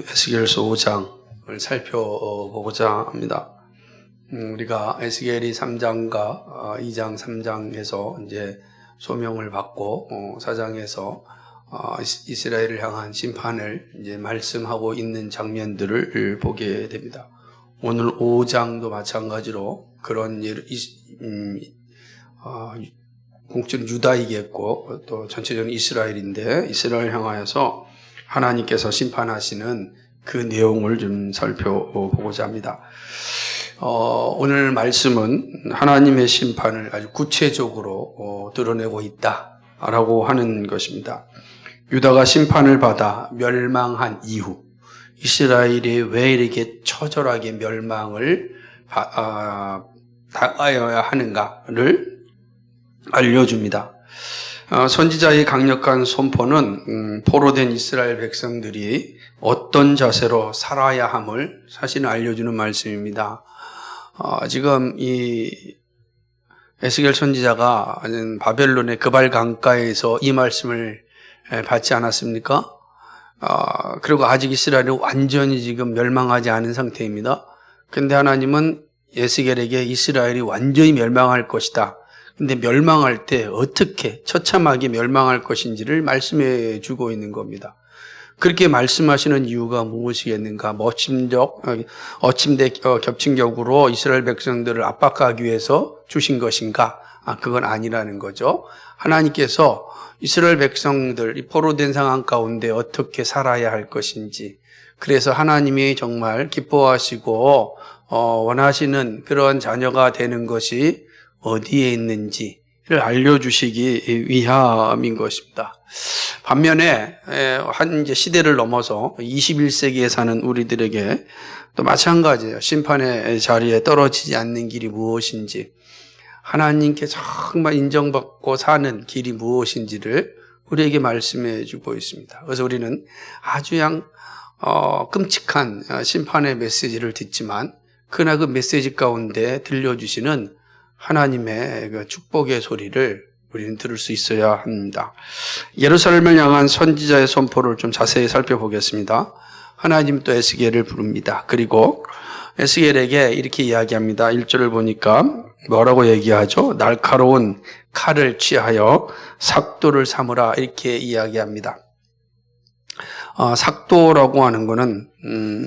에스겔서 5장을 살펴보고자 합니다. 우리가 에스겔이 3장과 2장, 3장에서 이제 소명을 받고 4장에서 이스라엘을 향한 심판을 이제 말씀하고 있는 장면들을 보게 됩니다. 오늘 5장도 마찬가지로 그런 공적인 유다이겠고 또 전체적인 이스라엘인데 이스라엘을 향하여서 하나님께서 심판하시는 그 내용을 좀 살펴보고자 합니다. 오늘 말씀은 하나님의 심판을 아주 구체적으로 드러내고 있다라고 하는 것입니다. 유다가 심판을 받아 멸망한 이후 이스라엘이 왜 이렇게 처절하게 멸망을 당하여야 하는가를 알려줍니다. 선지자의 강력한 선포는 포로된 이스라엘 백성들이 어떤 자세로 살아야 함을 사실은 알려주는 말씀입니다. 지금 이 에스겔 선지자가 바벨론의 그발 강가에서 이 말씀을 받지 않았습니까? 그리고 아직 이스라엘은 완전히 지금 멸망하지 않은 상태입니다. 그런데 하나님은 에스겔에게 이스라엘이 완전히 멸망할 것이다. 근데 멸망할 때 어떻게 처참하게 멸망할 것인지를 말씀해 주고 있는 겁니다. 그렇게 말씀하시는 이유가 무엇이겠는가? 어침대 겹친격으로 이스라엘 백성들을 압박하기 위해서 주신 것인가? 그건 아니라는 거죠. 하나님께서 이스라엘 백성들, 이 포로된 상황 가운데 어떻게 살아야 할 것인지, 그래서 하나님이 정말 기뻐하시고 원하시는 그런 자녀가 되는 것이 어디에 있는지를 알려주시기 위함인 것입니다. 반면에 이제 시대를 넘어서 21세기에 사는 우리들에게 또 마찬가지예요. 심판의 자리에 떨어지지 않는 길이 무엇인지, 하나님께 정말 인정받고 사는 길이 무엇인지를 우리에게 말씀해 주고 있습니다. 그래서 우리는 아주 끔찍한 심판의 메시지를 듣지만 그러나 그 메시지 가운데 들려주시는 하나님의 그 축복의 소리를 우리는 들을 수 있어야 합니다. 예루살렘을 향한 선지자의 선포를 좀 자세히 살펴보겠습니다. 하나님 또 에스겔을 부릅니다. 그리고 에스겔에게 이렇게 이야기합니다. 1절을 보니까 뭐라고 얘기하죠? 날카로운 칼을 취하여 삭도를 삼으라 이렇게 이야기합니다. 삭도라고 하는 거는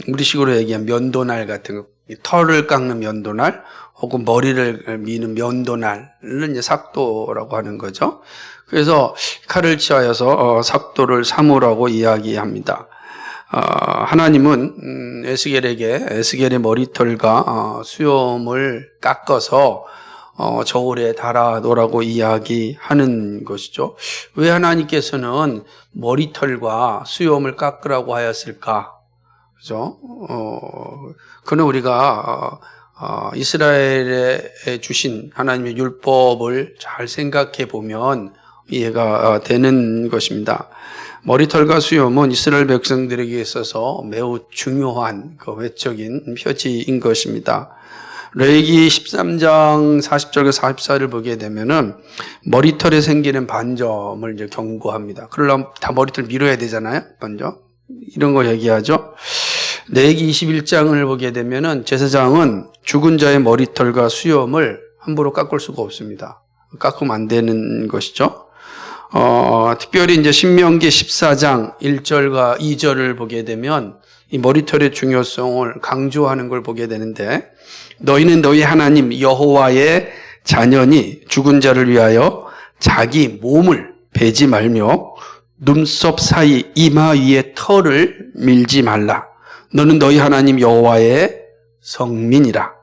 우리식으로 얘기하면 면도날 같은 거, 털을 깎는 면도날 혹은 머리를 미는 면도날은 이제 삭도라고 하는 거죠. 그래서 칼을 취하여서 삭도를 삼으라고 이야기합니다. 하나님은 에스겔의 머리털과 수염을 깎아서 저울에 달아놓으라고 이야기하는 것이죠. 왜 하나님께서는 머리털과 수염을 깎으라고 하였을까? 그죠? 그는 우리가 이스라엘에 주신 하나님의 율법을 잘 생각해 보면 이해가 되는 것입니다. 머리털과 수염은 이스라엘 백성들에게 있어서 매우 중요한 그 외적인 표지인 것입니다. 레위기 13장 40절과 44절을 보게 되면은 머리털에 생기는 반점을 이제 경고합니다. 그러려면 다 머리털 밀어야 되잖아요, 먼저. 이런 거 얘기하죠. 레위기 21장을 보게 되면은 제사장은 죽은 자의 머리털과 수염을 함부로 깎을 수가 없습니다. 깎으면 안 되는 것이죠. 특별히 이제 신명기 14장 1절과 2절을 보게 되면 이 머리털의 중요성을 강조하는 걸 보게 되는데, 너희는 너희 하나님 여호와의 자녀니 죽은 자를 위하여 자기 몸을 베지 말며 눈썹 사이 이마 위에 털을 밀지 말라. 너는 너희 하나님 여호와의 성민이라.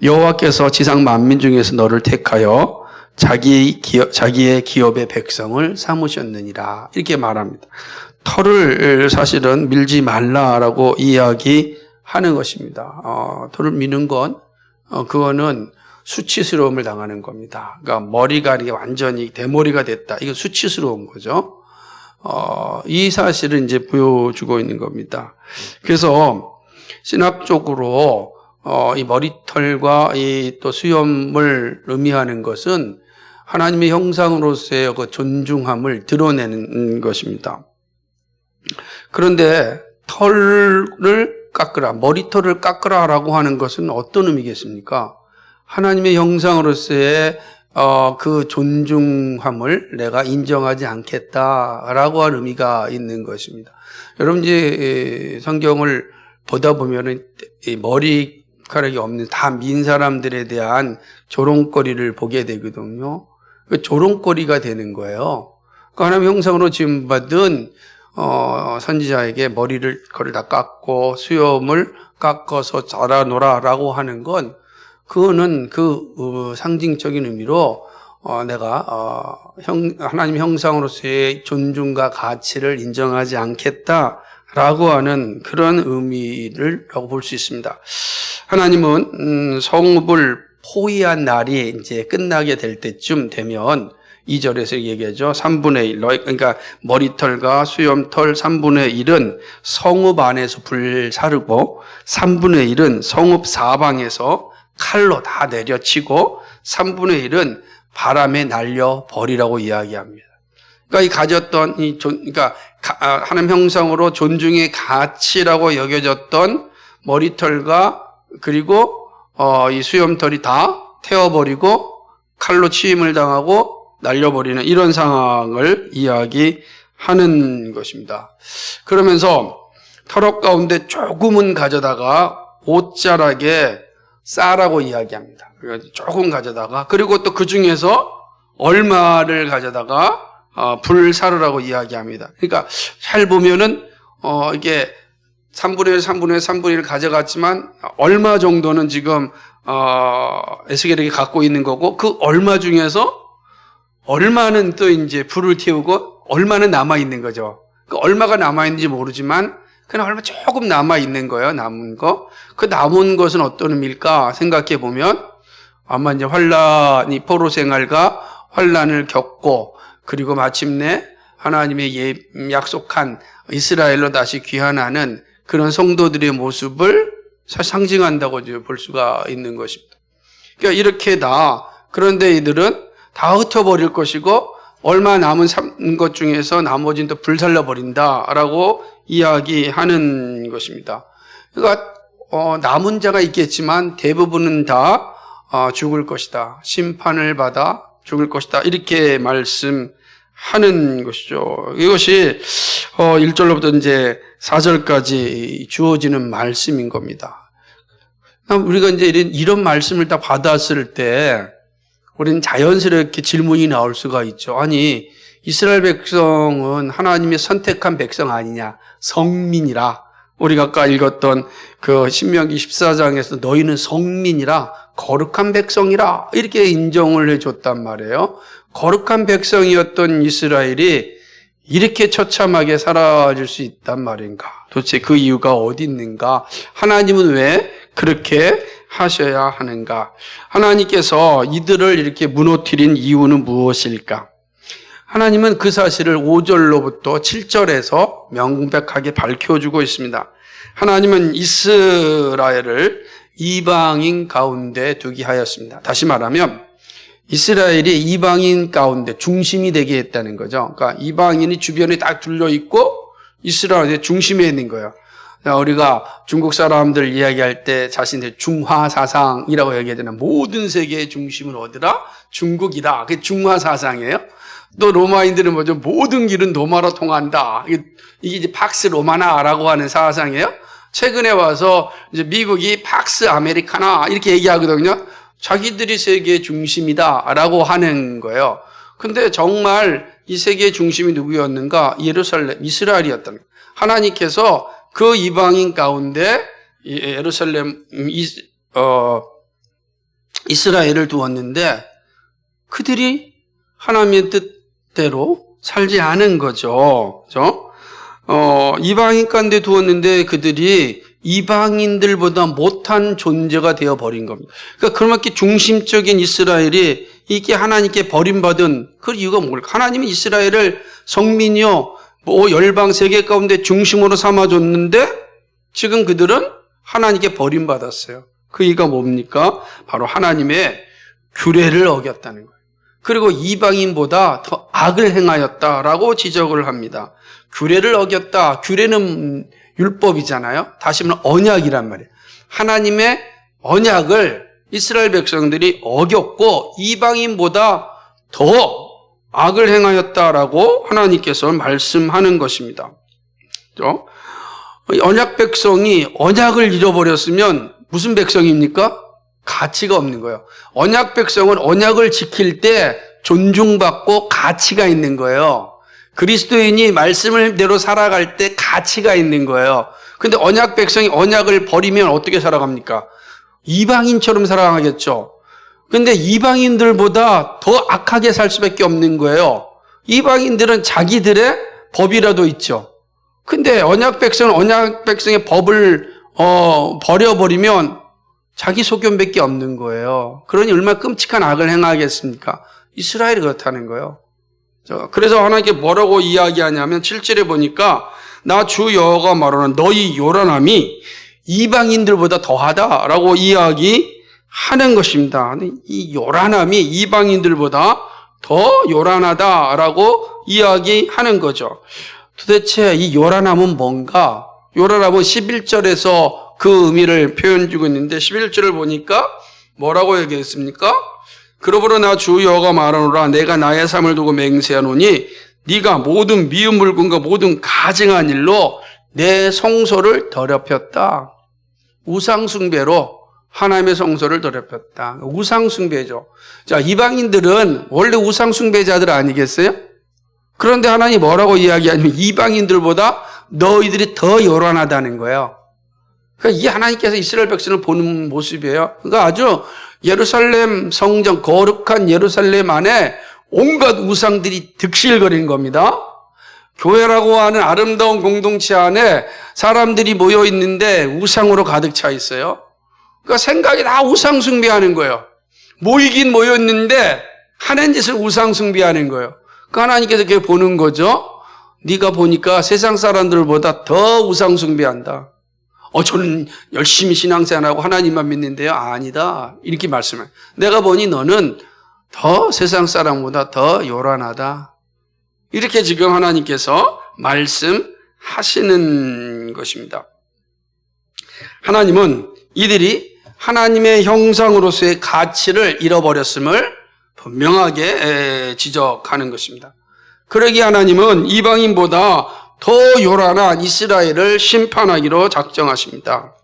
여호와께서 지상 만민 중에서 너를 택하여 자기의 기업의 백성을 삼으셨느니라. 이렇게 말합니다. 털을 사실은 밀지 말라라고 이야기하는 것입니다. 털을 미는 건 그거는 수치스러움을 당하는 겁니다. 그러니까 머리가 이게 완전히 대머리가 됐다. 이건 수치스러운 거죠. 이 사실을 이제 보여주고 있는 겁니다. 그래서 신학적으로 이 머리털과 이 또 수염을 의미하는 것은 하나님의 형상으로서의 그 존중함을 드러내는 것입니다. 그런데 털을 깎으라, 머리털을 깎으라라고 하는 것은 어떤 의미겠습니까? 하나님의 형상으로서의 그 존중함을 내가 인정하지 않겠다라고 하는 의미가 있는 것입니다. 여러분 이제 성경을 보다 보면은 머리카락이 없는 다 민 사람들에 대한 조롱거리를 보게 되거든요. 그 조롱거리가 되는 거예요. 그 하나님의 형상으로 지음받은 선지자에게 머리를 다 깎고 수염을 깎아서 자라노라라고 하는 건 그거는 상징적인 의미로 내가 하나님 형상으로서의 존중과 가치를 인정하지 않겠다라고 하는 그런 의미라고 볼 수 있습니다. 하나님은 성읍을 포위한 날이 이제 끝나게 될 때쯤 되면 2절에서 얘기하죠. 3분의 1, 그러니까 머리털과 수염털 3분의 1은 성읍 안에서 불사르고 3분의 1은 성읍 사방에서 칼로 다 내려치고 3분의 1은 바람에 날려 버리라고 이야기합니다. 그러니까 이 가졌던 그러니까 하나님 형상으로 존중의 가치라고 여겨졌던 머리털과 그리고 이 수염털이 다 태워버리고 칼로 치임을 당하고 날려버리는 이런 상황을 이야기하는 것입니다. 그러면서 털옷 가운데 조금은 가져다가 옷자락에 싸라고 이야기합니다. 조금 가져다가 그리고 또 그 중에서 얼마를 가져다가 불 사르라고 이야기합니다. 그러니까 잘 보면은 이게 3분의 1, 3분의 1, 3분의 1을 가져갔지만 얼마 정도는 지금 에스겔에게 갖고 있는 거고 그 얼마 중에서 얼마는 또 이제 불을 태우고 얼마는 남아 있는 거죠. 그 얼마가 남아 있는지 모르지만 그냥 얼마 조금 남아 있는 거예요. 남은 거. 그 남은 것은 어떤 의미일까 생각해 보면 아마 이제 환란이 포로 생활과 환란을 겪고 그리고 마침내 하나님의 약속한 이스라엘로 다시 귀환하는 그런 성도들의 모습을 상징한다고 볼 수가 있는 것입니다. 그러니까 이렇게 그런데 이들은 다 흩어버릴 것이고 얼마 남은 것 중에서 나머지는 또 불살라버린다라고 이야기하는 것입니다. 그러니까 남은 자가 있겠지만 대부분은 다 죽을 것이다. 심판을 받아 죽을 것이다. 이렇게 말씀하는 것이죠. 이것이 1절로부터 이제 4절까지 주어지는 말씀인 겁니다. 우리가 이제 이런 말씀을 다 받았을 때 우리는 자연스럽게 질문이 나올 수가 있죠. 아니, 이스라엘 백성은 하나님의 선택한 백성 아니냐? 성민이라. 우리가 아까 읽었던 그 신명기 14장에서 너희는 성민이라, 거룩한 백성이라 이렇게 인정을 해줬단 말이에요. 거룩한 백성이었던 이스라엘이 이렇게 처참하게 사라질 수 있단 말인가? 도대체 그 이유가 어디 있는가? 하나님은 왜 그렇게 하셔야 하는가? 하나님께서 이들을 이렇게 무너뜨린 이유는 무엇일까? 하나님은 그 사실을 5절로부터 7절에서 명백하게 밝혀주고 있습니다. 하나님은 이스라엘을 이방인 가운데 두게 하였습니다. 다시 말하면 이스라엘이 이방인 가운데 중심이 되게 했다는 거죠. 그러니까 이방인이 주변에 딱 둘러있고 이스라엘의 중심에 있는 거예요. 우리가 중국 사람들 이야기할 때 자신들 중화사상이라고 얘기하잖아요. 모든 세계의 중심은 어디라? 중국이다. 그게 중화사상이에요. 또 로마인들은 뭐죠? 모든 길은 로마로 통한다. 이게 이제 팍스 로마나라고 하는 사상이에요. 최근에 와서 이제 미국이 팍스 아메리카나 이렇게 얘기하거든요. 자기들이 세계의 중심이다라고 하는 거예요. 근데 정말 이 세계의 중심이 누구였는가? 예루살렘, 이스라엘이었다는 거예요. 하나님께서 그 이방인 가운데 예루살렘, 이스라엘을 두었는데 그들이 하나님의 뜻대로 살지 않은 거죠. 그죠? 이방인 가운데 두었는데 그들이 이방인들보다 못한 존재가 되어버린 겁니다. 그러니까 그렇게 중심적인 이스라엘이 이게 하나님께 버림받은 그 이유가 뭘까? 하나님은 이스라엘을 성민이요, 열방 세계 가운데 중심으로 삼아줬는데 지금 그들은 하나님께 버림받았어요. 그 이유가 뭡니까? 바로 하나님의 규례를 어겼다는 거예요. 그리고 이방인보다 더 악을 행하였다라고 지적을 합니다. 규례를 어겼다. 규례는 율법이잖아요. 다시 말하면 언약이란 말이에요. 하나님의 언약을 이스라엘 백성들이 어겼고 이방인보다 더 악을 행하였다라고 하나님께서 말씀하는 것입니다. 언약 백성이 언약을 잃어버렸으면 무슨 백성입니까? 가치가 없는 거예요. 언약 백성은 언약을 지킬 때 존중받고 가치가 있는 거예요. 그리스도인이 말씀대로 살아갈 때 가치가 있는 거예요. 근데 언약 백성이 언약을 버리면 어떻게 살아갑니까? 이방인처럼 살아가겠죠. 근데 이방인들보다 더 악하게 살 수밖에 없는 거예요. 이방인들은 자기들의 법이라도 있죠. 근데 언약 백성은 언약 백성의 법을 버려버리면 자기 소견밖에 없는 거예요. 그러니 얼마나 끔찍한 악을 행하겠습니까? 이스라엘이 그렇다는 거예요. 그래서 하나님께 뭐라고 이야기하냐면 7절에 보니까 나 주 여호와가 말하는 너희 요란함이 이방인들보다 더하다라고 이야기하는 것입니다. 이 요란함이 이방인들보다 더 요란하다라고 이야기하는 거죠. 도대체 이 요란함은 뭔가? 요란함은 11절에서 그 의미를 표현 주고 있는데 11절을 보니까 뭐라고 얘기했습니까? 그러므로 나 주 여호와가 말하노라 내가 나의 삶을 두고 맹세하노니 네가 모든 미운 물건과 모든 가증한 일로 내 성소를 더럽혔다. 우상숭배로 하나님의 성소를 더럽혔다. 우상숭배죠. 자, 이방인들은 원래 우상숭배자들 아니겠어요? 그런데 하나님이 뭐라고 이야기하냐면 이방인들보다 너희들이 더 요란하다는 거예요. 그러니까 이 하나님께서 이스라엘 백성을 보는 모습이에요. 그러니까 아주 예루살렘 성전, 거룩한 예루살렘 안에 온갖 우상들이 득실거리는 겁니다. 교회라고 하는 아름다운 공동체 안에 사람들이 모여 있는데 우상으로 가득 차 있어요. 그러니까 생각이 다 우상 숭배하는 거예요. 모이긴 모였는데 하는 짓을 우상 숭배하는 거예요. 그 하나님께서 그렇게 보는 거죠. 네가 보니까 세상 사람들보다 더 우상 숭배한다. 저는 열심히 신앙생활하고 하나님만 믿는데요. 아니다. 이렇게 말씀해요. 내가 보니 너는 더 세상 사람보다 더 요란하다. 이렇게 지금 하나님께서 말씀하시는 것입니다. 하나님은 이들이 하나님의 형상으로서의 가치를 잃어버렸음을 분명하게 지적하는 것입니다. 그러기에 하나님은 이방인보다 더 요란한 이스라엘을 심판하기로 작정하십니다.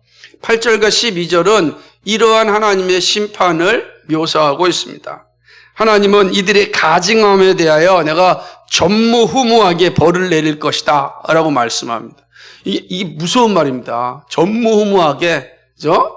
8절과 12절은 이러한 하나님의 심판을 묘사하고 있습니다. 하나님은 이들의 가증함에 대하여 내가 전무후무하게 벌을 내릴 것이다 라고 말씀합니다. 이게 무서운 말입니다. 전무후무하게, 그죠?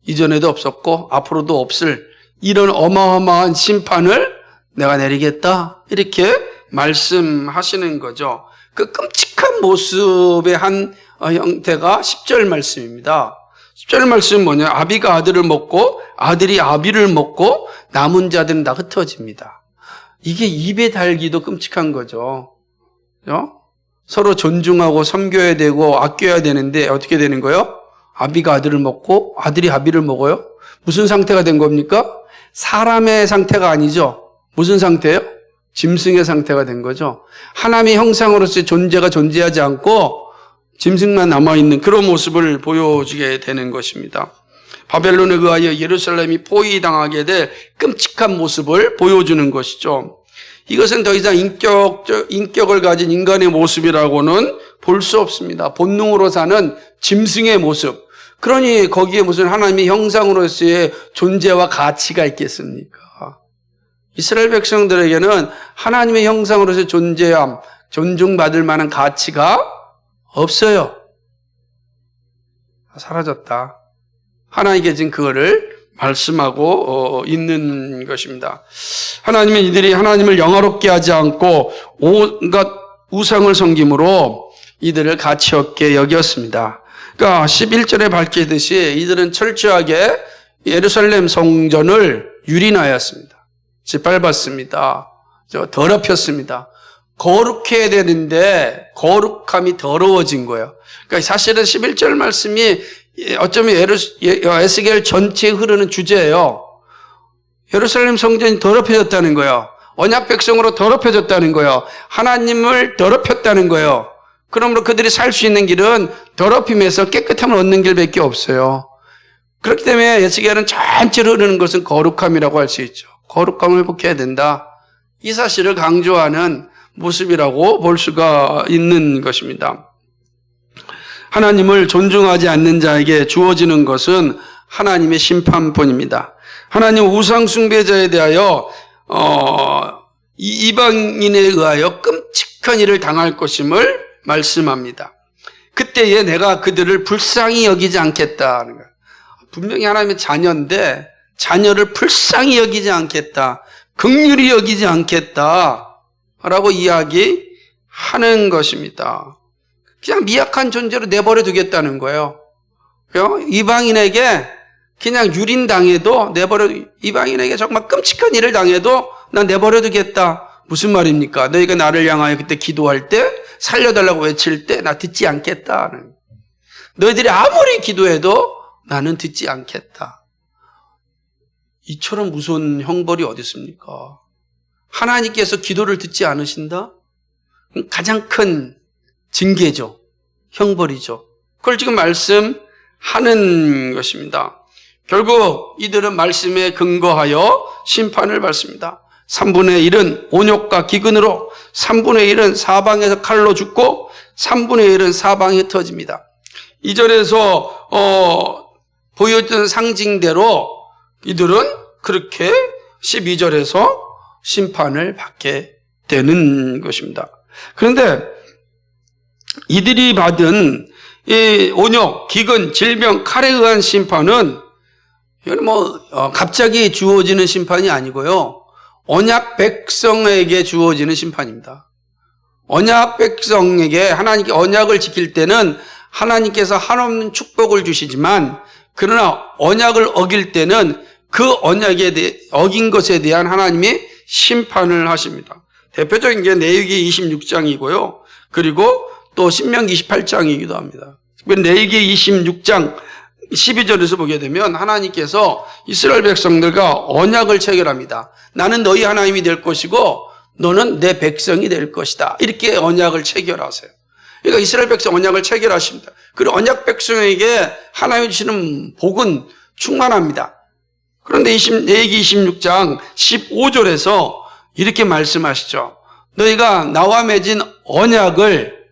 이전에도 없었고 앞으로도 없을 이런 어마어마한 심판을 내가 내리겠다 이렇게 말씀하시는 거죠. 그 끔찍한 모습의 한 형태가 10절 말씀입니다. 10절 말씀은 뭐냐? 아비가 아들을 먹고 아들이 아비를 먹고 남은 자들은 다 흩어집니다. 이게 입에 달기도 끔찍한 거죠. 서로 존중하고 섬겨야 되고 아껴야 되는데 어떻게 되는 거예요? 아비가 아들을 먹고 아들이 아비를 먹어요? 무슨 상태가 된 겁니까? 사람의 상태가 아니죠. 무슨 상태예요? 짐승의 상태가 된 거죠. 하나님의 형상으로서의 존재가 존재하지 않고 짐승만 남아있는 그런 모습을 보여주게 되는 것입니다. 바벨론에 의하여 예루살렘이 포위당하게 될 끔찍한 모습을 보여주는 것이죠. 이것은 더 이상 인격을 가진 인간의 모습이라고는 볼 수 없습니다. 본능으로 사는 짐승의 모습. 그러니 거기에 무슨 하나님의 형상으로서의 존재와 가치가 있겠습니까? 이스라엘 백성들에게는 하나님의 형상으로서의 존재함, 존중받을 만한 가치가 없어요. 사라졌다. 하나님께 지금 그거를 말씀하고 있는 것입니다. 하나님은 이들이 하나님을 영화롭게 하지 않고 온갖 우상을 섬김으로 이들을 가치 없게 여겼습니다. 그러니까 11절에 밝히듯이 이들은 철저하게 예루살렘 성전을 유린하였습니다. 짓밟았습니다. 더럽혔습니다. 거룩해야 되는데 거룩함이 더러워진 거예요. 그러니까 사실은 11절 말씀이 어쩌면 에스겔 전체에 흐르는 주제예요. 예루살렘 성전이 더럽혀졌다는 거예요. 언약 백성으로 더럽혀졌다는 거예요. 하나님을 더럽혔다는 거예요. 그러므로 그들이 살 수 있는 길은 더럽힘에서 깨끗함을 얻는 길밖에 없어요. 그렇기 때문에 에스겔은 전체로 흐르는 것은 거룩함이라고 할 수 있죠. 거룩함을 회복해야 된다. 이 사실을 강조하는 모습이라고 볼 수가 있는 것입니다. 하나님을 존중하지 않는 자에게 주어지는 것은 하나님의 심판뿐입니다. 하나님 우상 숭배자에 대하여 이방인에 의하여 끔찍한 일을 당할 것임을 말씀합니다. 그때에 내가 그들을 불쌍히 여기지 않겠다는 거예요. 분명히 하나님의 자녀인데 자녀를 불쌍히 여기지 않겠다, 긍휼히 여기지 않겠다라고 이야기하는 것입니다. 그냥 미약한 존재로 내버려 두겠다는 거예요. 이방인에게 그냥 유린당해도 이방인에게 정말 끔찍한 일을 당해도 난 내버려 두겠다. 무슨 말입니까? 너희가 나를 향하여 그때 기도할 때 살려달라고 외칠 때 나 듣지 않겠다는. 너희들이 아무리 기도해도 나는 듣지 않겠다. 이처럼 무서운 형벌이 어디 있습니까? 하나님께서 기도를 듣지 않으신다? 가장 큰 징계죠. 형벌이죠. 그걸 지금 말씀하는 것입니다. 결국 이들은 말씀에 근거하여 심판을 받습니다. 3분의 1은 온욕과 기근으로, 3분의 1은 사방에서 칼로 죽고 3분의 1은 사방에 터집니다. 2절에서 보여준 상징대로 이들은 그렇게 12절에서 심판을 받게 되는 것입니다. 그런데 이들이 받은 이 온욕, 기근, 질병, 칼에 의한 심판은 이건 갑자기 주어지는 심판이 아니고요. 언약 백성에게 주어지는 심판입니다. 언약 백성에게 하나님께 언약을 지킬 때는 하나님께서 한없는 축복을 주시지만, 그러나 언약을 어길 때는 그 언약에 대해 어긴 것에 대한 하나님의 심판을 하십니다. 대표적인 게 레위기 26장이고요. 그리고 또 신명기 28장이기도 합니다. 레위기 26장 12절에서 보게 되면 하나님께서 이스라엘 백성들과 언약을 체결합니다. 나는 너희 하나님이 될 것이고 너는 내 백성이 될 것이다. 이렇게 언약을 체결하세요. 그러니까 이스라엘 백성 언약을 체결하십니다. 그리고 언약 백성에게 하나님이 주시는 복은 충만합니다. 그런데 레위기 26장 15절에서 이렇게 말씀하시죠. 너희가 나와 맺은 언약을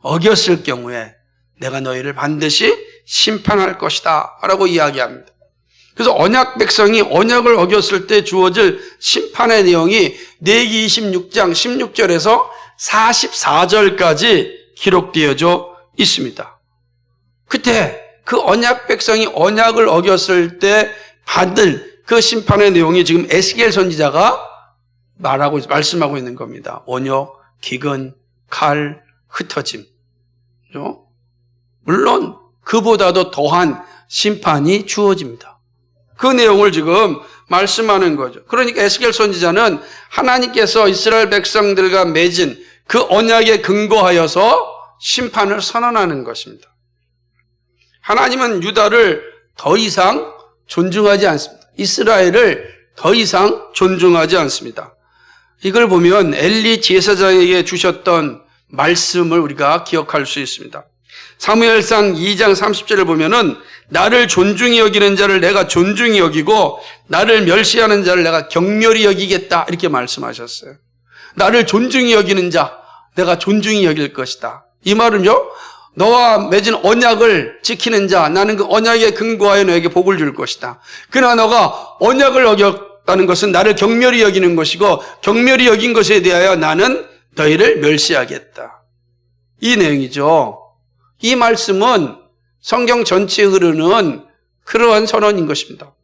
어겼을 경우에 내가 너희를 반드시 심판할 것이다 라고 이야기합니다. 그래서 언약 백성이 언약을 어겼을 때 주어질 심판의 내용이 레위기 26장 16절에서 44절까지 기록되어져 있습니다. 그때 그 언약 백성이 언약을 어겼을 때 받을 그 심판의 내용이 지금 에스겔 선지자가 말씀하고 있는 겁니다. 온욕, 기근, 칼, 흩어짐. 물론 그보다도 더한 심판이 주어집니다. 그 내용을 지금 말씀하는 거죠. 그러니까 에스겔 선지자는 하나님께서 이스라엘 백성들과 맺은 그 언약에 근거하여서 심판을 선언하는 것입니다. 하나님은 유다를 더 이상 존중하지 않습니다. 이스라엘을 더 이상 존중하지 않습니다. 이걸 보면 엘리 제사장에게 주셨던 말씀을 우리가 기억할 수 있습니다. 사무엘상 2장 30절을 보면은 나를 존중히 여기는 자를 내가 존중히 여기고 나를 멸시하는 자를 내가 경멸히 여기겠다 이렇게 말씀하셨어요. 나를 존중히 여기는 자 내가 존중히 여길 것이다. 이 말은요, 너와 맺은 언약을 지키는 자 나는 그 언약에 근거하여 너에게 복을 줄 것이다. 그러나 너가 언약을 어겼다는 것은 나를 경멸히 여기는 것이고 경멸히 여긴 것에 대하여 나는 너희를 멸시하겠다. 이 내용이죠. 이 말씀은 성경 전체에 흐르는 그러한 선언인 것입니다.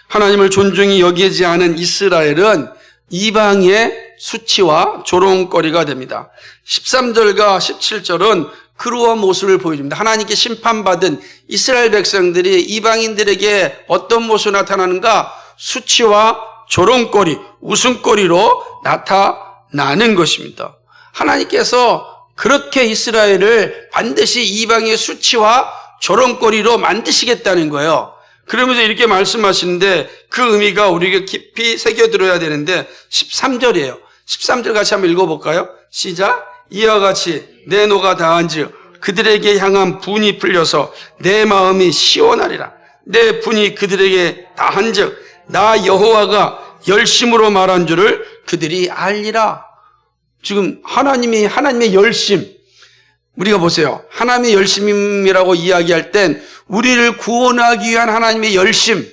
하나님을 존중히 여기지 않은 이스라엘은 이방의 수치와 조롱거리가 됩니다. 13절과 17절은 그러한 모습을 보여줍니다. 하나님께 심판받은 이스라엘 백성들이 이방인들에게 어떤 모습으로 나타나는가? 수치와 조롱거리, 웃음거리로 나타나는 것입니다. 하나님께서 그렇게 이스라엘을 반드시 이방의 수치와 조롱거리로 만드시겠다는 거예요. 그러면서 이렇게 말씀하시는데 그 의미가 우리가 깊이 새겨들어야 되는데 13절이에요. 13절 같이 한번 읽어볼까요? 시작. 이와 같이 내 노가 다한즉 그들에게 향한 분이 풀려서 내 마음이 시원하리라. 내 분이 그들에게 다한즉 나 여호와가 열심으로 말한 줄을 그들이 알리라. 지금 하나님의 열심, 우리가 보세요. 하나님의 열심이라고 이야기할 땐 우리를 구원하기 위한 하나님의 열심,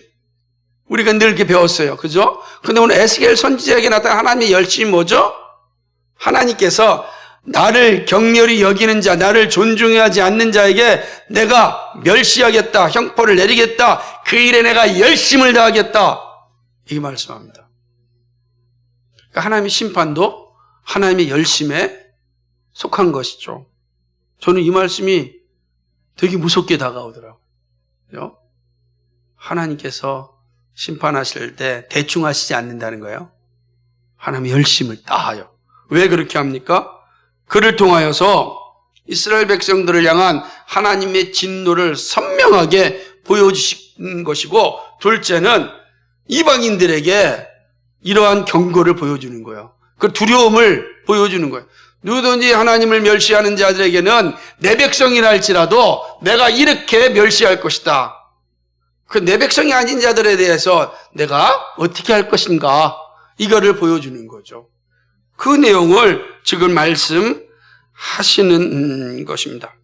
우리가 늘 이렇게 배웠어요. 그죠? 근데 오늘 에스겔 선지자에게 나타난 하나님의 열심이 뭐죠? 하나님께서 나를 격렬히 여기는 자, 나를 존중하지 않는 자에게 내가 멸시하겠다, 형벌을 내리겠다, 그 일에 내가 열심을 다하겠다, 이 말씀합니다. 그러니까 하나님의 심판도 하나님의 열심에 속한 것이죠. 저는 이 말씀이 되게 무섭게 다가오더라고요. 하나님께서 심판하실 때 대충 하시지 않는다는 거예요. 하나님의 열심을 다하여. 왜 그렇게 합니까? 그를 통하여서 이스라엘 백성들을 향한 하나님의 진노를 선명하게 보여주신 것이고, 둘째는 이방인들에게 이러한 경고를 보여주는 거예요. 그 두려움을 보여주는 거예요. 누구든지 하나님을 멸시하는 자들에게는 내 백성이라 할지라도 내가 이렇게 멸시할 것이다. 그 내 백성이 아닌 자들에 대해서 내가 어떻게 할 것인가, 이거를 보여주는 거죠. 그 내용을 지금 말씀하시는 것입니다.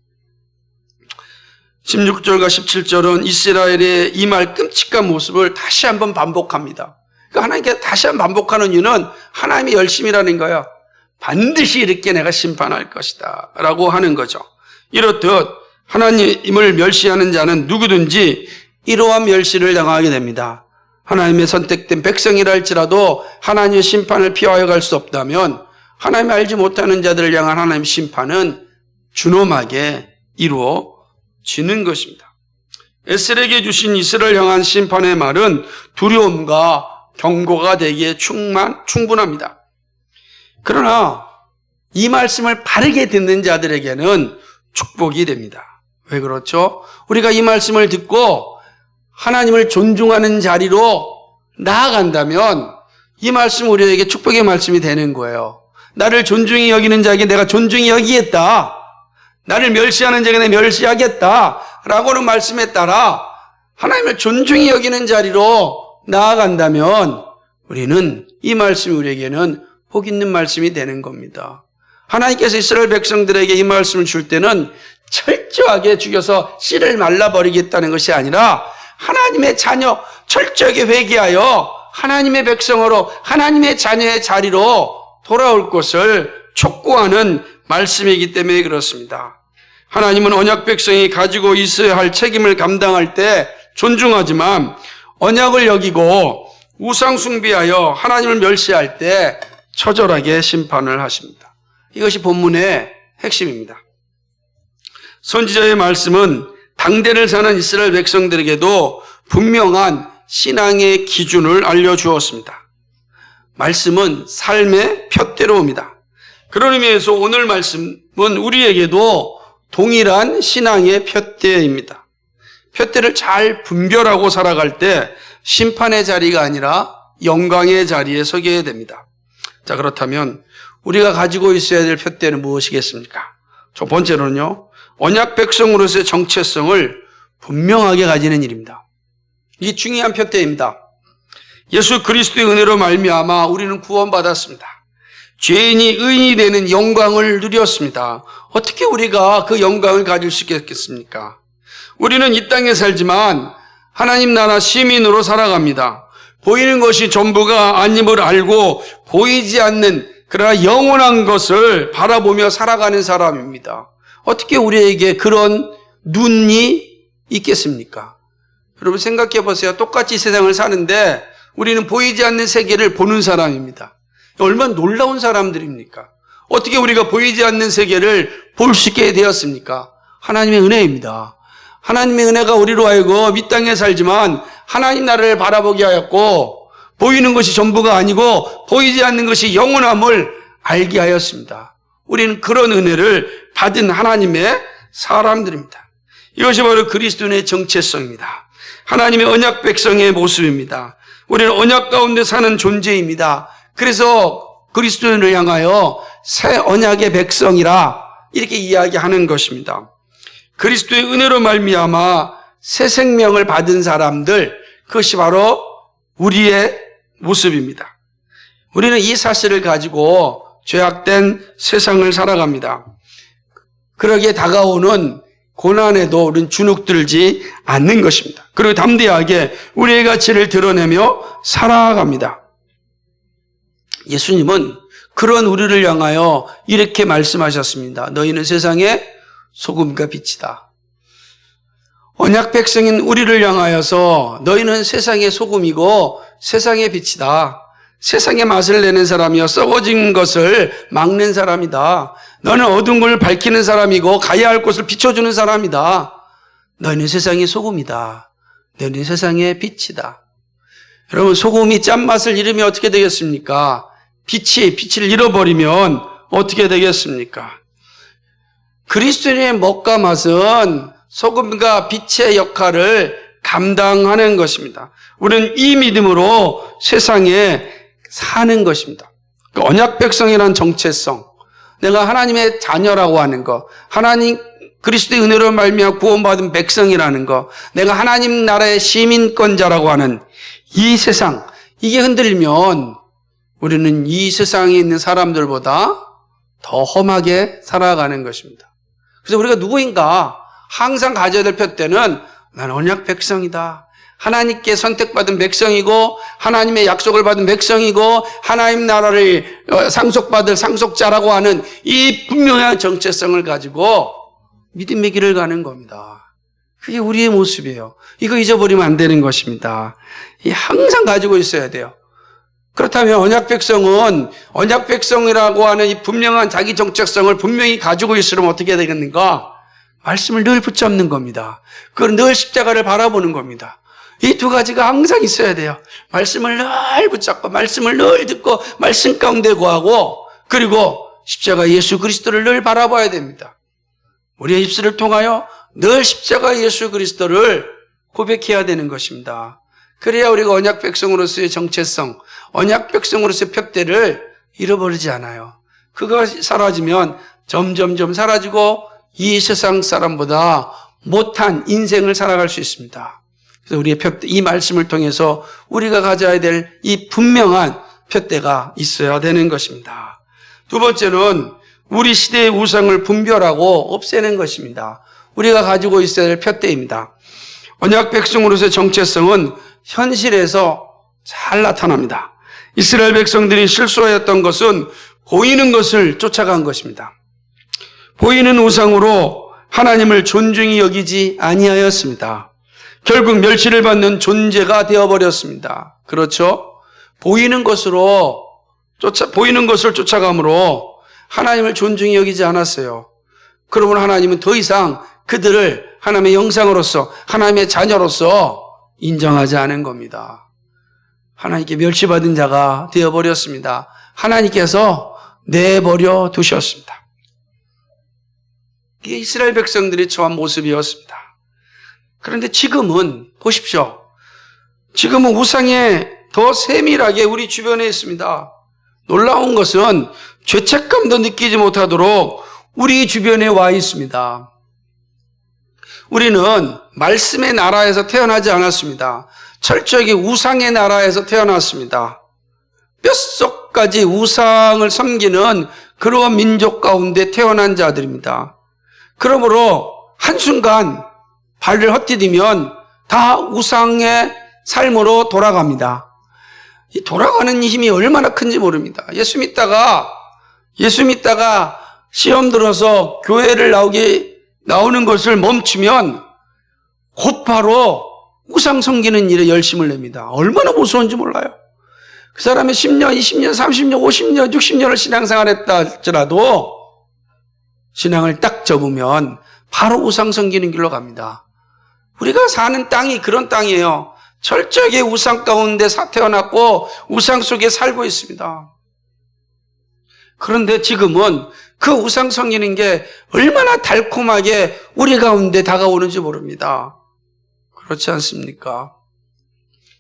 16절과 17절은 이스라엘의 이 말 끔찍한 모습을 다시 한번 반복합니다. 그러니까 하나님께서 다시 한번 반복하는 이유는 하나님의 열심이라는 거예요. 반드시 이렇게 내가 심판할 것이다 라고 하는 거죠. 이렇듯 하나님을 멸시하는 자는 누구든지 이러한 멸시를 당하게 됩니다. 하나님의 선택된 백성이라 할지라도 하나님의 심판을 피하여 갈 수 없다면 하나님을 알지 못하는 자들을 향한 하나님의 심판은 준엄하게 이루어지는 것입니다. 에스겔에게 주신 이스라엘 향한 심판의 말은 두려움과 경고가 되기에 충분합니다. 그러나 이 말씀을 바르게 듣는 자들에게는 축복이 됩니다. 왜 그렇죠? 우리가 이 말씀을 듣고 하나님을 존중하는 자리로 나아간다면 이 말씀 우리에게 축복의 말씀이 되는 거예요. 나를 존중히 여기는 자에게 내가 존중히 여기겠다, 나를 멸시하는 자에게 내가 멸시하겠다 라고는 말씀에 따라 하나님을 존중히 여기는 자리로 나아간다면 우리는 이 말씀이 우리에게는 복 있는 말씀이 되는 겁니다. 하나님께서 이스라엘 백성들에게 이 말씀을 줄 때는 철저하게 죽여서 씨를 말라버리겠다는 것이 아니라 하나님의 자녀, 철저하게 회개하여 하나님의 백성으로 하나님의 자녀의 자리로 돌아올 것을 촉구하는 말씀이기 때문에 그렇습니다. 하나님은 언약 백성이 가지고 있어야 할 책임을 감당할 때 존중하지만 언약을 여기고 우상 숭배하여 하나님을 멸시할 때 처절하게 심판을 하십니다. 이것이 본문의 핵심입니다. 선지자의 말씀은 당대를 사는 이스라엘 백성들에게도 분명한 신앙의 기준을 알려주었습니다. 말씀은 삶의 푯대로입니다. 그런 의미에서 오늘 말씀은 우리에게도 동일한 신앙의 푯대입니다. 푯대를 잘 분별하고 살아갈 때 심판의 자리가 아니라 영광의 자리에 서게 됩니다. 자, 그렇다면 우리가 가지고 있어야 될 푯대는 무엇이겠습니까? 첫 번째로는요, 언약 백성으로서의 정체성을 분명하게 가지는 일입니다. 이게 중요한 푯대입니다. 예수 그리스도의 은혜로 말미암아 우리는 구원받았습니다. 죄인이 의인이 되는 영광을 누렸습니다. 어떻게 우리가 그 영광을 가질 수 있겠습니까? 우리는 이 땅에 살지만 하나님 나라 시민으로 살아갑니다. 보이는 것이 전부가 아님을 알고 보이지 않는 그러나 영원한 것을 바라보며 살아가는 사람입니다. 어떻게 우리에게 그런 눈이 있겠습니까? 여러분 생각해 보세요. 똑같이 세상을 사는데 우리는 보이지 않는 세계를 보는 사람입니다. 얼마나 놀라운 사람들입니까? 어떻게 우리가 보이지 않는 세계를 볼 수 있게 되었습니까? 하나님의 은혜입니다. 하나님의 은혜가 우리로 하여금 이 땅에 살지만 하나님 나라를 바라보게 하였고 보이는 것이 전부가 아니고 보이지 않는 것이 영원함을 알게 하였습니다. 우리는 그런 은혜를 받은 하나님의 사람들입니다. 이것이 바로 그리스도인의 정체성입니다. 하나님의 언약 백성의 모습입니다. 우리는 언약 가운데 사는 존재입니다. 그래서 그리스도인을 향하여 새 언약의 백성이라 이렇게 이야기하는 것입니다. 그리스도의 은혜로 말미암아 새 생명을 받은 사람들, 그것이 바로 우리의 모습입니다. 우리는 이 사실을 가지고 죄악된 세상을 살아갑니다. 그러기에 다가오는 고난에도 우리는 주눅들지 않는 것입니다. 그리고 담대하게 우리의 가치를 드러내며 살아갑니다. 예수님은 그런 우리를 향하여 이렇게 말씀하셨습니다. 너희는 세상의 소금과 빛이다. 언약 백성인 우리를 향하여서 너희는 세상의 소금이고 세상의 빛이다. 세상의 맛을 내는 사람이요 썩어진 것을 막는 사람이다. 너는 어두운 걸 밝히는 사람이고 가야 할 곳을 비춰주는 사람이다. 너희는 세상의 소금이다. 너희는 세상의 빛이다. 여러분, 소금이 짠맛을 잃으면 어떻게 되겠습니까? 빛을 잃어버리면 어떻게 되겠습니까? 그리스도인의 먹과 맛은 소금과 빛의 역할을 감당하는 것입니다. 우리는 이 믿음으로 세상에 사는 것입니다. 언약 백성이라는 정체성, 내가 하나님의 자녀라고 하는 것, 하나님 그리스도의 은혜로 말미암아 구원받은 백성이라는 것, 내가 하나님 나라의 시민권자라고 하는 이 세상, 이게 흔들리면 우리는 이 세상에 있는 사람들보다 더 험하게 살아가는 것입니다. 그래서 우리가 누구인가 항상 가져야 될 표대는 나는 언약 백성이다. 하나님께 선택받은 백성이고 하나님의 약속을 받은 백성이고 하나님 나라를 상속받을 상속자라고 하는 이 분명한 정체성을 가지고 믿음의 길을 가는 겁니다. 그게 우리의 모습이에요. 이거 잊어버리면 안 되는 것입니다. 항상 가지고 있어야 돼요. 그렇다면 언약 백성은 언약 백성이라고 하는 이 분명한 자기 정체성을 분명히 가지고 있으면 어떻게 되겠는가? 말씀을 늘 붙잡는 겁니다. 그걸 늘 십자가를 바라보는 겁니다. 이 두 가지가 항상 있어야 돼요. 말씀을 늘 붙잡고 말씀을 늘 듣고 말씀 가운데 거하고 그리고 십자가 예수 그리스도를 늘 바라봐야 됩니다. 우리의 입술을 통하여 늘 십자가 예수 그리스도를 고백해야 되는 것입니다. 그래야 우리가 언약 백성으로서의 정체성, 언약 백성으로서의 표대를 잃어버리지 않아요. 그거 사라지면 점점점 사라지고 이 세상 사람보다 못한 인생을 살아갈 수 있습니다. 그래서 우리의 표대, 이 말씀을 통해서 우리가 가져야 될 이 분명한 표대가 있어야 되는 것입니다. 두 번째는 우리 시대의 우상을 분별하고 없애는 것입니다. 우리가 가지고 있어야 될 표대입니다. 언약 백성으로서의 정체성은 현실에서 잘 나타납니다. 이스라엘 백성들이 실수하였던 것은 보이는 것을 쫓아간 것입니다. 보이는 우상으로 하나님을 존중히 여기지 아니하였습니다. 결국 멸시를 받는 존재가 되어버렸습니다. 그렇죠? 보이는 것을 쫓아감으로 하나님을 존중히 여기지 않았어요. 그러므로 하나님은 더 이상 그들을 하나님의 형상으로서 하나님의 자녀로서 인정하지 않은 겁니다. 하나님께 멸시받은 자가 되어버렸습니다. 하나님께서 내버려 두셨습니다. 이게 이스라엘 백성들이 처한 모습이었습니다. 그런데 지금은 보십시오. 지금은 우상에 더 세밀하게 우리 주변에 있습니다. 놀라운 것은 죄책감도 느끼지 못하도록 우리 주변에 와 있습니다. 우리는 말씀의 나라에서 태어나지 않았습니다. 철저하게 우상의 나라에서 태어났습니다. 뼛속까지 우상을 섬기는 그러한 민족 가운데 태어난 자들입니다. 그러므로 한순간 발을 헛디디면 다 우상의 삶으로 돌아갑니다. 이 돌아가는 힘이 얼마나 큰지 모릅니다. 예수 믿다가 시험 들어서 교회를 나오는 것을 멈추면 곧바로 우상 섬기는 일에 열심을 냅니다. 얼마나 무서운지 몰라요. 그 사람이 10년, 20년, 30년, 50년, 60년을 신앙생활 했다 할지라도 신앙을 딱 접으면 바로 우상 섬기는 길로 갑니다. 우리가 사는 땅이 그런 땅이에요. 철저하게 우상 가운데 태어났고 우상 속에 살고 있습니다. 그런데 지금은 그 우상 섬기는 게 얼마나 달콤하게 우리 가운데 다가오는지 모릅니다. 그렇지 않습니까?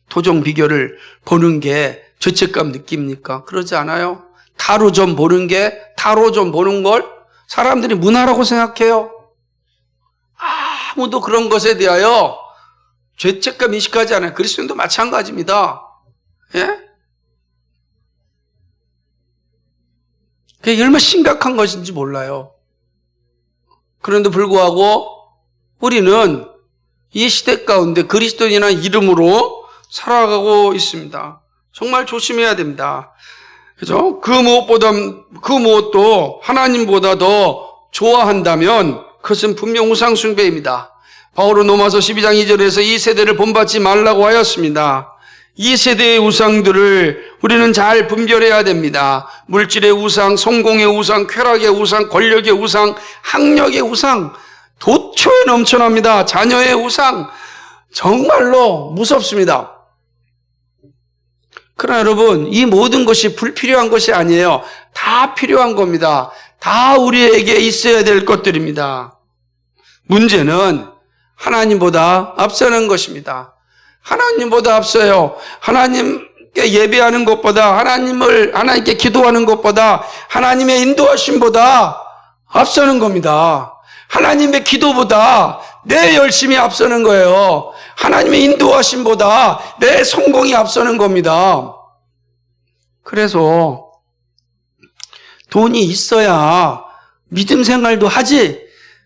토종 비교를 보는 게 죄책감 느낍니까? 그러지 않아요. 타로 좀 보는 걸 사람들이 문화라고 생각해요. 아무도 그런 것에 대하여 죄책감 인식하지 않아요. 그리스도인도 마찬가지입니다. 예? 그게 얼마나 심각한 것인지 몰라요. 그런데 불구하고 우리는 이 시대 가운데 그리스도인이라는 이름으로 살아가고 있습니다. 정말 조심해야 됩니다. 그죠? 그 무엇도 하나님보다 더 좋아한다면 그것은 분명 우상숭배입니다. 바울은 로마서 12장 2절에서 이 세대를 본받지 말라고 하였습니다. 이 세대의 우상들을 우리는 잘 분별해야 됩니다. 물질의 우상, 성공의 우상, 쾌락의 우상, 권력의 우상, 학력의 우상, 도초에 넘쳐납니다. 자녀의 우상, 정말로 무섭습니다. 그러나 여러분, 이 모든 것이 불필요한 것이 아니에요. 다 필요한 겁니다. 다 우리에게 있어야 될 것들입니다. 문제는 하나님보다 앞서는 것입니다. 하나님보다 앞서요. 하나님께 예배하는 것보다, 하나님께 기도하는 것보다, 하나님의 인도하심보다 앞서는 겁니다. 하나님의 기도보다 내 열심이 앞서는 거예요. 하나님의 인도하심보다 내 성공이 앞서는 겁니다. 그래서 돈이 있어야 믿음 생활도 하지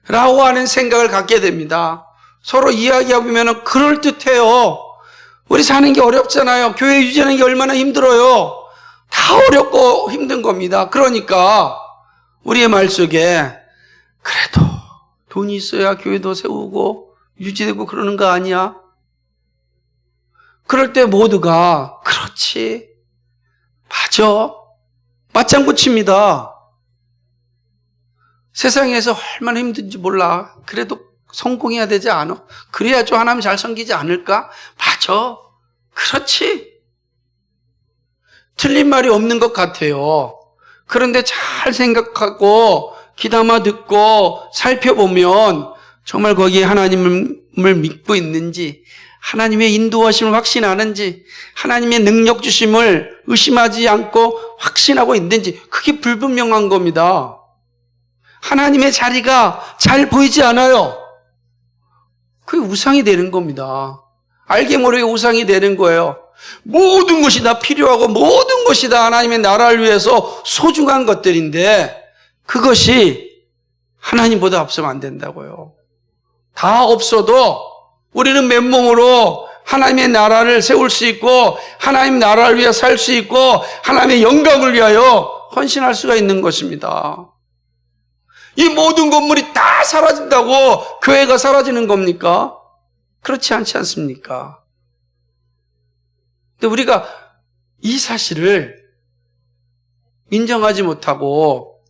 라고 하는 생각을 갖게 됩니다. 서로 이야기해보면 그럴듯해요. 우리 사는 게 어렵잖아요. 교회 유지하는 게 얼마나 힘들어요. 다 어렵고 힘든 겁니다. 그러니까 우리의 말 속에 그래도 돈이 있어야 교회도 세우고 유지되고 그러는 거 아니야? 그럴 때 모두가 그렇지, 맞아, 맞장구 칩니다. 세상에서 얼마나 힘든지 몰라. 그래도 성공해야 되지 않아? 그래야 좀 하나님 잘 섬기지 않을까? 맞아, 그렇지. 틀린 말이 없는 것 같아요. 그런데 잘 생각하고 귀담아 듣고 살펴보면 정말 거기에 하나님을 믿고 있는지, 하나님의 인도하심을 확신하는지, 하나님의 능력 주심을 의심하지 않고 확신하고 있는지, 그게 불분명한 겁니다. 하나님의 자리가 잘 보이지 않아요. 그게 우상이 되는 겁니다. 알게 모르게 우상이 되는 거예요. 모든 것이 다 필요하고 모든 것이 다 하나님의 나라를 위해서 소중한 것들인데 그것이 하나님보다 앞서면 안 된다고요. 다 없어도 우리는 맨몸으로 하나님의 나라를 세울 수 있고 하나님 나라를 위해 살 수 있고 하나님의 영광을 위하여 헌신할 수가 있는 것입니다. 이 모든 건물이 다 사라진다고 교회가 사라지는 겁니까? 그렇지 않지 않습니까? 근데 우리가 이 사실을 인정하지 못하고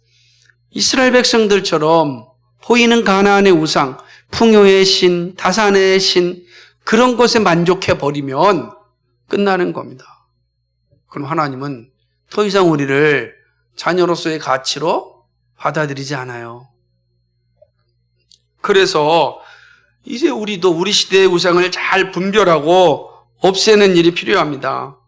이스라엘 백성들처럼 보이는 가나안의 우상, 풍요의 신, 다산의 신, 그런 것에 만족해 버리면 끝나는 겁니다. 그럼 하나님은 더 이상 우리를 자녀로서의 가치로 받아들이지 않아요. 그래서 이제 우리도 우리 시대의 우상을 잘 분별하고 없애는 일이 필요합니다.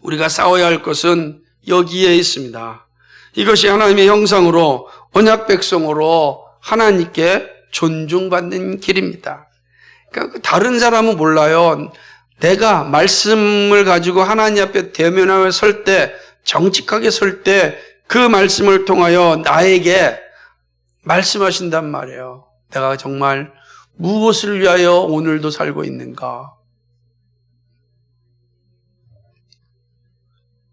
우리가 싸워야 할 것은 여기에 있습니다. 이것이 하나님의 형상으로 언약 백성으로 하나님께 존중받는 길입니다. 그러니까 다른 사람은 몰라요. 내가 말씀을 가지고 하나님 앞에 대면하여 설 때, 정직하게 설 때 그 말씀을 통하여 나에게 말씀하신단 말이에요. 내가 정말 무엇을 위하여 오늘도 살고 있는가?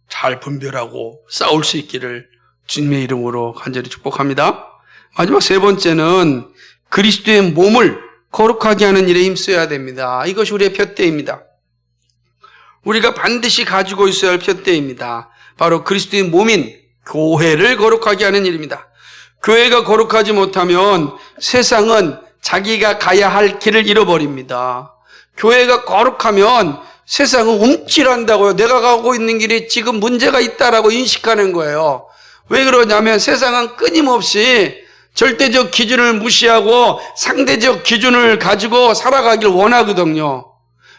잘 분별하고 싸울 수 있기를 주님의 이름으로 간절히 축복합니다. 마지막 세 번째는 그리스도의 몸을 거룩하게 하는 일에 힘써야 됩니다. 이것이 우리의 푯대입니다. 우리가 반드시 가지고 있어야 할 푯대입니다. 바로 그리스도의 몸인 교회를 거룩하게 하는 일입니다. 교회가 거룩하지 못하면 세상은 자기가 가야 할 길을 잃어버립니다. 교회가 거룩하면 세상은 움찔한다고요. 내가 가고 있는 길이 지금 문제가 있다라고 인식하는 거예요. 왜 그러냐면 세상은 끊임없이 절대적 기준을 무시하고 상대적 기준을 가지고 살아가길 원하거든요.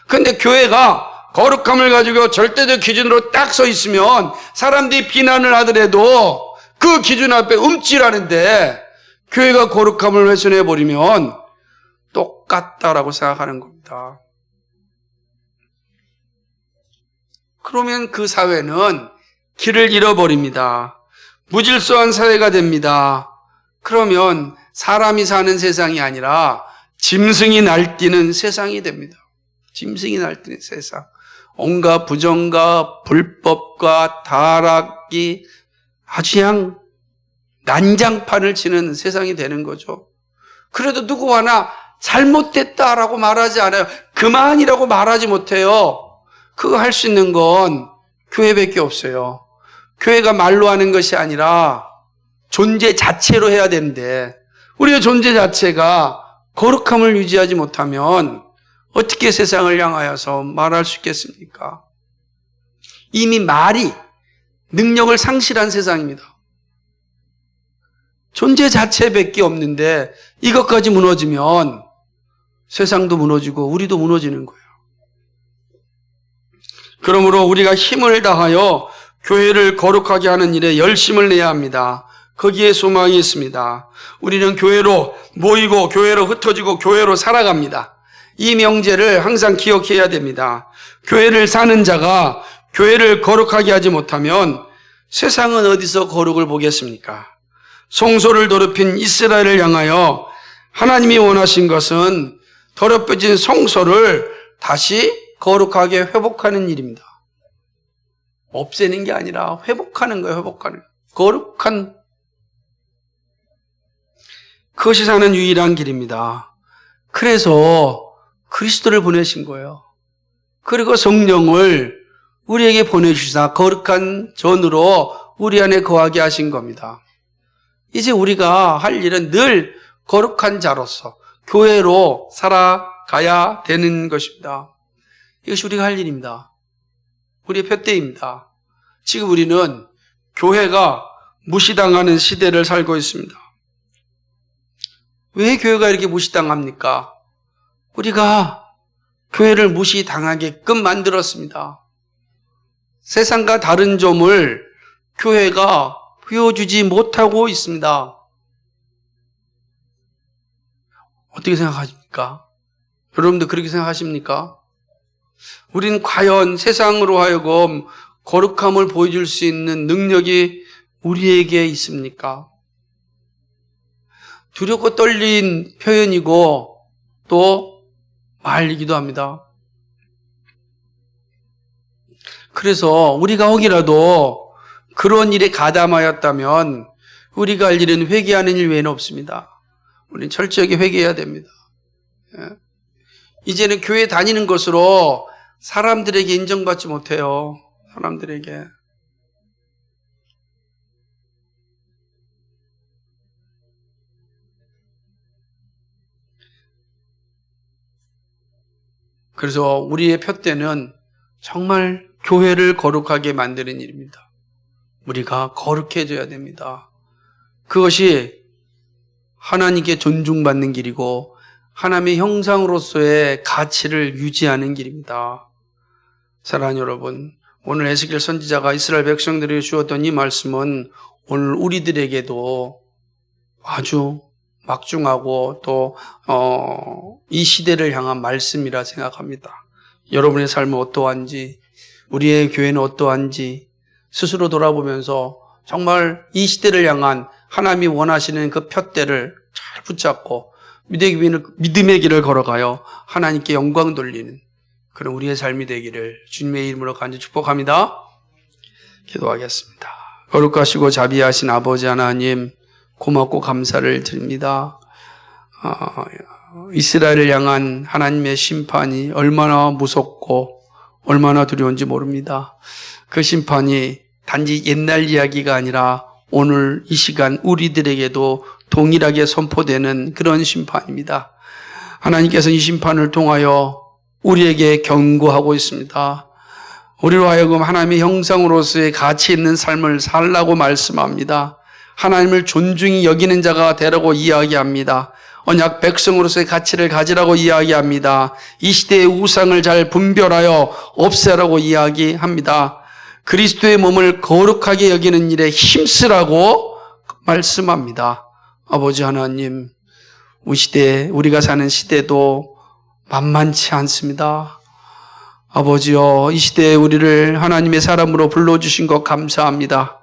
그런데 교회가 거룩함을 가지고 절대적 기준으로 딱 서 있으면 사람들이 비난을 하더라도 그 기준 앞에 움찔하는데 교회가 거룩함을 훼손해버리면 똑같다라고 생각하는 겁니다. 그러면 그 사회는 길을 잃어버립니다. 무질서한 사회가 됩니다. 그러면 사람이 사는 세상이 아니라 짐승이 날뛰는 세상이 됩니다. 짐승이 날뛰는 세상. 온갖 부정과 불법과 타락이 아주 그냥 난장판을 치는 세상이 되는 거죠. 그래도 누구 하나 잘못됐다라고 말하지 않아요. 그만이라고 말하지 못해요. 그거 할 수 있는 건 교회밖에 없어요. 교회가 말로 하는 것이 아니라 존재 자체로 해야 되는데 우리의 존재 자체가 거룩함을 유지하지 못하면 어떻게 세상을 향하여서 말할 수 있겠습니까? 이미 말이 능력을 상실한 세상입니다. 존재 자체밖에 없는데 이것까지 무너지면 세상도 무너지고 우리도 무너지는 거예요. 그러므로 우리가 힘을 다하여 교회를 거룩하게 하는 일에 열심을 내야 합니다. 거기에 소망이 있습니다. 우리는 교회로 모이고 교회로 흩어지고 교회로 살아갑니다. 이 명제를 항상 기억해야 됩니다. 교회를 사는 자가 교회를 거룩하게 하지 못하면 세상은 어디서 거룩을 보겠습니까? 성소를 더럽힌 이스라엘을 향하여 하나님이 원하신 것은 더럽혀진 성소를 다시 거룩하게 회복하는 일입니다. 없애는 게 아니라 회복하는 거예요. 회복하는 거룩한 그것이 사는 유일한 길입니다. 그래서 그리스도를 보내신 거예요. 그리고 성령을 우리에게 보내주시사 거룩한 전으로 우리 안에 거하게 하신 겁니다. 이제 우리가 할 일은 늘 거룩한 자로서 교회로 살아가야 되는 것입니다. 이것이 우리가 할 일입니다. 우리의 표대입니다. 지금 우리는 교회가 무시당하는 시대를 살고 있습니다. 왜 교회가 이렇게 무시당합니까? 우리가 교회를 무시당하게끔 만들었습니다. 세상과 다른 점을 교회가 보여주지 못하고 있습니다. 어떻게 생각하십니까? 여러분도 그렇게 생각하십니까? 우리는 과연 세상으로 하여금 거룩함을 보여줄 수 있는 능력이 우리에게 있습니까? 두렵고 떨린 표현이고 또 말이기도 합니다. 그래서 우리가 혹이라도 그런 일에 가담하였다면 우리가 할 일은 회개하는 일 외에는 없습니다. 우리는 철저하게 회개해야 됩니다. 이제는 교회 다니는 것으로 사람들에게 인정받지 못해요. 사람들에게. 그래서 우리의 표대는 정말 교회를 거룩하게 만드는 일입니다. 우리가 거룩해져야 됩니다. 그것이 하나님께 존중받는 길이고 하나님의 형상으로서의 가치를 유지하는 길입니다. 사랑하는 여러분, 오늘 에스겔 선지자가 이스라엘 백성들에게 주었던 이 말씀은 오늘 우리들에게도 아주 막중하고 또 이 시대를 향한 말씀이라 생각합니다. 여러분의 삶은 어떠한지, 우리의 교회는 어떠한지 스스로 돌아보면서 정말 이 시대를 향한 하나님이 원하시는 그 푯대를 잘 붙잡고 믿음의 길을 걸어가요 하나님께 영광 돌리는 그런 우리의 삶이 되기를 주님의 이름으로 간절히 축복합니다. 기도하겠습니다. 거룩하시고 자비하신 아버지 하나님, 고맙고 감사를 드립니다. 이스라엘을 향한 하나님의 심판이 얼마나 무섭고 얼마나 두려운지 모릅니다. 그 심판이 단지 옛날 이야기가 아니라 오늘 이 시간 우리들에게도 동일하게 선포되는 그런 심판입니다. 하나님께서 이 심판을 통하여 우리에게 경고하고 있습니다. 우리로 하여금 하나님의 형상으로서의 가치 있는 삶을 살라고 말씀합니다. 하나님을 존중히 여기는 자가 되라고 이야기합니다. 언약 백성으로서의 가치를 가지라고 이야기합니다. 이 시대의 우상을 잘 분별하여 없애라고 이야기합니다. 그리스도의 몸을 거룩하게 여기는 일에 힘쓰라고 말씀합니다. 아버지 하나님, 우리 시대, 우리가 사는 시대도 만만치 않습니다. 아버지여, 이 시대에 우리를 하나님의 사람으로 불러주신 것 감사합니다.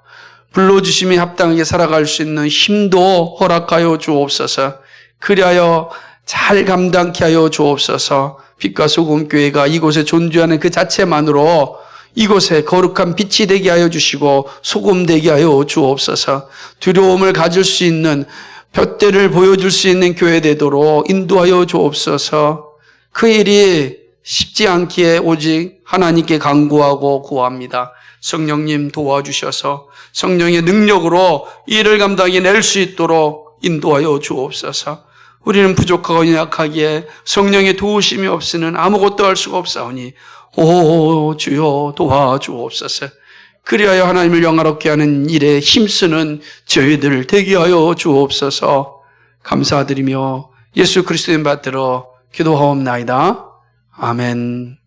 불러주심에 합당하게 살아갈 수 있는 힘도 허락하여 주옵소서. 그리하여 잘 감당케 하여 주옵소서. 빛과 소금 교회가 이곳에 존재하는 그 자체만으로 이곳에 거룩한 빛이 되게 하여 주시고 소금 되게 하여 주옵소서. 두려움을 가질 수 있는, 둯대를 보여줄 수 있는 교회 되도록 인도하여 주옵소서. 그 일이 쉽지 않기에 오직 하나님께 간구하고 구합니다. 성령님 도와주셔서 성령의 능력으로 일을 감당해낼 수 있도록 인도하여 주옵소서. 우리는 부족하고 연약하기에 성령의 도우심이 없이는 아무것도 할 수가 없사오니 오 주여 도와주옵소서. 그리하여 하나님을 영화롭게 하는 일에 힘쓰는 저희들 되게 하여 주옵소서. 감사드리며 예수 그리스도의 이름 받들어 기도하옵나이다. 아멘.